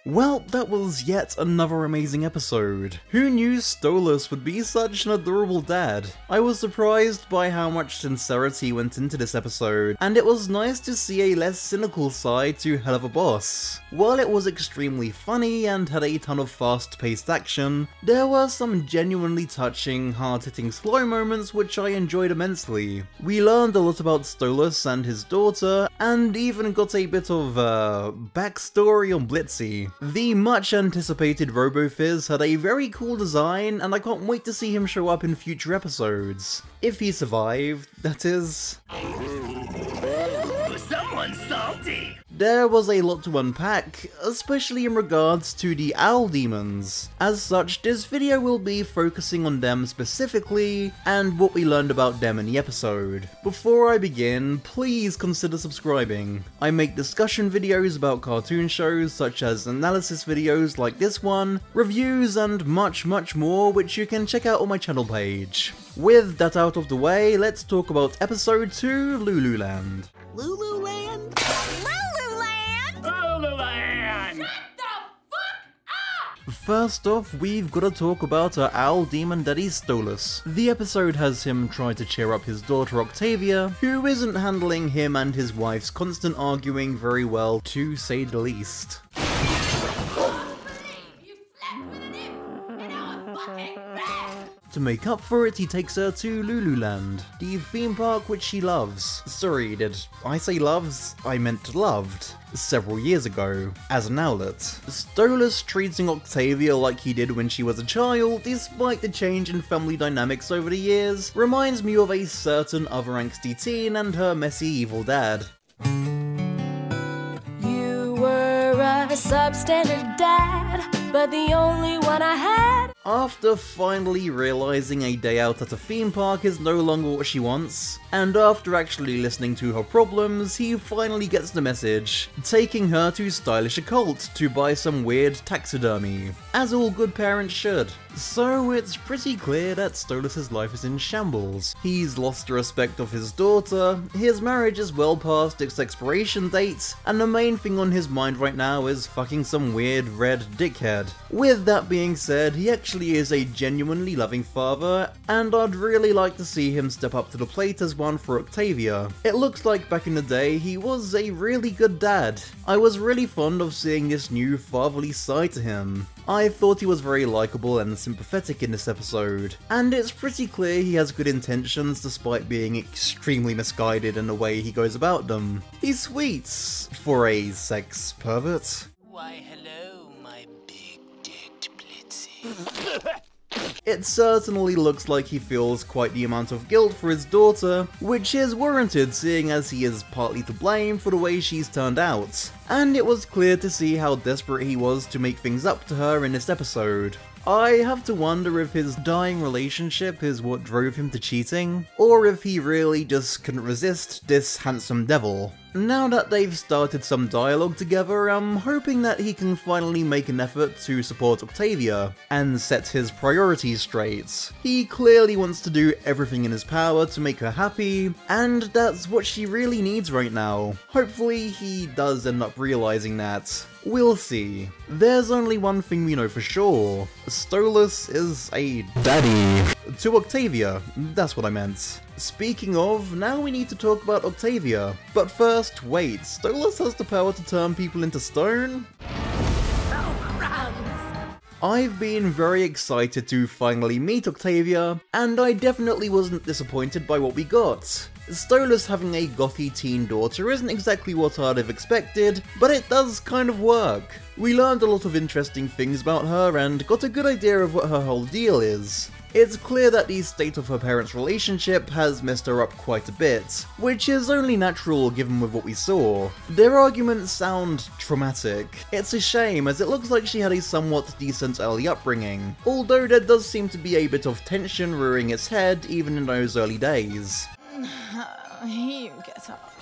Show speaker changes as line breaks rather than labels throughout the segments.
Well, that was yet another amazing episode. Who knew Stolas would be such an adorable dad? I was surprised by how much sincerity went into this episode, and it was nice to see a less cynical side to Helluva Boss. While it was extremely funny and had a ton of fast-paced action, there were some genuinely touching, hard-hitting slow moments which I enjoyed immensely. We learned a lot about Stolas and his daughter, and even got a bit of, backstory on Blitzy. The much anticipated Robo Fizz had a very cool design, and I can't wait to see him show up in future episodes. If he survived, that is.
Someone's salty!
There was a lot to unpack, especially in regards to the owl demons. As such, this video will be focusing on them specifically, and what we learned about them in the episode. Before I begin, please consider subscribing. I make discussion videos about cartoon shows such as analysis videos like this one, reviews, and much more, which you can check out on my channel page. With that out of the way, let's talk about episode 2, Loo Loo Land.
Loo Loo Land? Loo Loo Land?
Loo Loo Land!
Shut the fuck up!
First off, we've gotta talk about our owl demon daddy Stolas. The episode has him try to cheer up his daughter Octavia, who isn't handling him and his wife's constant arguing very well, to say the least. To make up for it, he takes her to Loo Loo Land, the theme park which she loves. Sorry, did I say loves? I meant loved. Several years ago, as an owlet. Stolas treating Octavia like he did when she was a child, despite the change in family dynamics over the years, reminds me of a certain other angsty teen and her messy evil dad.
You were a substandard dad, but the only one I had.
After finally realizing a day out at a theme park is no longer what she wants, and after actually listening to her problems, he finally gets the message, taking her to Stylish Occult to buy some weird taxidermy, as all good parents should. So it's pretty clear that Stolas' life is in shambles. He's lost the respect of his daughter, his marriage is well past its expiration date, and the main thing on his mind right now is fucking some weird red dickhead. With that being said, he actually is a genuinely loving father, and I'd really like to see him step up to the plate as one for Octavia. It looks like back in the day he was a really good dad. I was really fond of seeing this new fatherly side to him. I thought he was very likable and sympathetic in this episode, and it's pretty clear he has good intentions despite being extremely misguided in the way he goes about them. He's sweet, for a sex pervert.
Why, hello, my big-dicked Blitzy.
It certainly looks like he feels quite the amount of guilt for his daughter, which is warranted seeing as he is partly to blame for the way she's turned out. And it was clear to see how desperate he was to make things up to her in this episode. I have to wonder if his dying relationship is what drove him to cheating, or if he really just couldn't resist this handsome devil. Now that they've started some dialogue together, I'm hoping that he can finally make an effort to support Octavia, and set his priorities straight. He clearly wants to do everything in his power to make her happy, and that's what she really needs right now. Hopefully he does end up realizing that. We'll see. There's only one thing we know for sure. Stolas is a daddy. To Octavia, that's what I meant. Speaking of, now we need to talk about Octavia. But first, wait, Stolas has the power to turn people into stone? I've been very excited to finally meet Octavia, and I definitely wasn't disappointed by what we got. Stolas having a gothy teen daughter isn't exactly what I'd have expected, but it does kind of work. We learned a lot of interesting things about her and got a good idea of what her whole deal is. It's clear that the state of her parents' relationship has messed her up quite a bit, which is only natural given with what we saw. Their arguments sound traumatic. It's a shame, as it looks like she had a somewhat decent early upbringing, although there does seem to be a bit of tension rearing its head even in those early days.
You get up.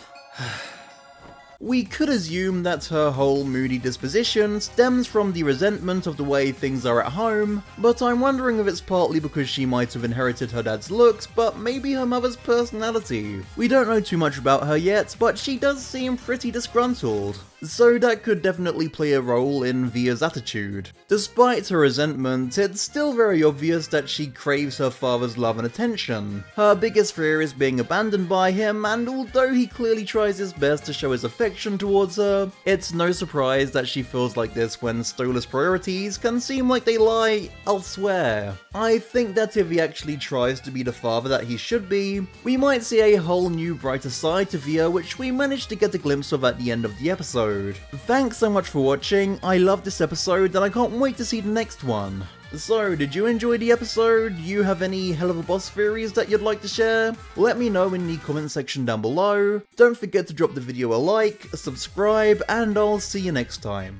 We could assume that her whole moody disposition stems from the resentment of the way things are at home, but I'm wondering if it's partly because she might have inherited her dad's looks, but maybe her mother's personality. We don't know too much about her yet, but she does seem pretty disgruntled. so that could definitely play a role in Via's attitude. Despite her resentment, it's still very obvious that she craves her father's love and attention. Her biggest fear is being abandoned by him, and although he clearly tries his best to show his affection towards her, it's no surprise that she feels like this when Stola's priorities can seem like they lie elsewhere. I think that if he actually tries to be the father that he should be, we might see a whole new brighter side to Via, which we managed to get a glimpse of at the end of the episode. Thanks so much for watching, I love this episode and I can't wait to see the next one. So, did you enjoy the episode? Do you have any Helluva boss theories that you'd like to share? Let me know in the comment section down below. Don't forget to drop the video a like, subscribe, and I'll see you next time.